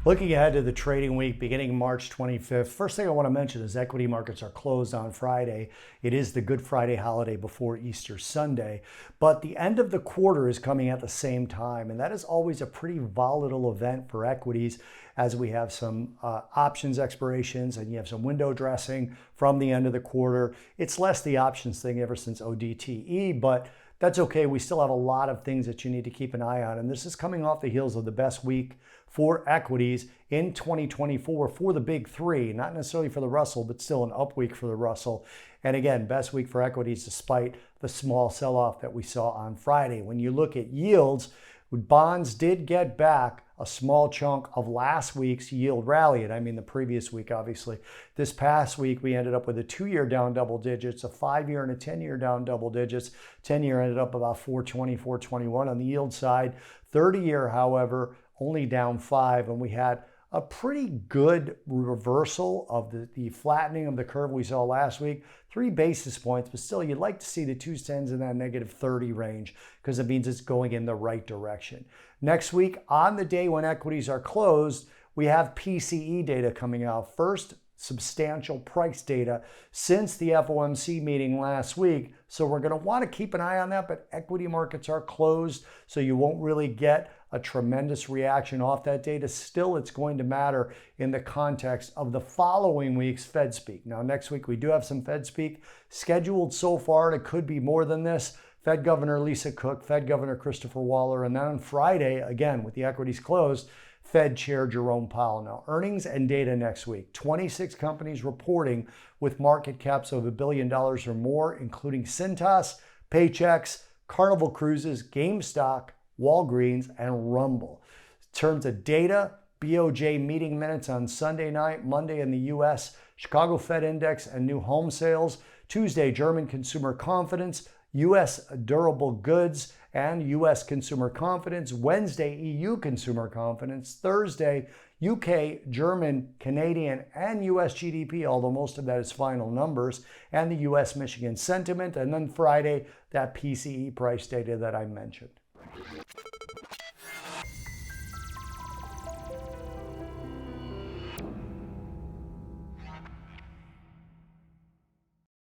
Looking ahead to the trading week beginning March 25th, first thing I want to mention is equity markets are closed on Friday. It is the Good Friday holiday before Easter Sunday, but the end of the quarter is coming at the same time, and that is always a pretty volatile event for equities as we have some options expirations and you have some window dressing from the end of the quarter. It's less the options thing ever since ODTE, but that's okay. We still have a lot of things that you need to keep an eye on. And this is coming off the heels of the best week for equities in 2024 for the big three, not necessarily for the Russell, but still an up week for the Russell. And again, best week for equities despite the small sell-off that we saw on Friday. When you look at yields, bonds did get back a small chunk of last week's yield rally. And I mean the previous week, obviously. This past week, we ended up with a 2-year down double digits, a 5-year and a 10-year down double digits. 10-year ended up about 420, 421 on the yield side. 30-year, however, only down 5. And we had a pretty good reversal of the flattening of the curve we saw last week. 3 basis points, but still you'd like to see the 2s10s in that negative 30 range because it means it's going in the right direction. Next week, on the day when equities are closed, we have PCE data coming out. First substantial price data since the FOMC meeting last week. So we're going to want to keep an eye on that, but equity markets are closed, so you won't really get a tremendous reaction off that data. Still, it's going to matter in the context of the following week's Fed speak. Now, next week, we do have some Fed speak scheduled so far, and it could be more than this. Fed Governor Lisa Cook, Fed Governor Christopher Waller, and then on Friday, again, with the equities closed, Fed Chair Jerome Powell. Now, earnings and data next week. 26 companies reporting with market caps of $1 billion or more, including Cintas, Paychex, Carnival Cruises, GameStop, Walgreens, and Rumble. In terms of data, BOJ meeting minutes on Sunday night, Monday in the U.S., Chicago Fed Index and new home sales. Tuesday, German consumer confidence, U.S. durable goods, and U.S. consumer confidence. Wednesday, EU consumer confidence. Thursday, UK, German, Canadian, and U.S. GDP, although most of that is final numbers, and the U.S. Michigan sentiment. And then Friday, that PCE price data that I mentioned.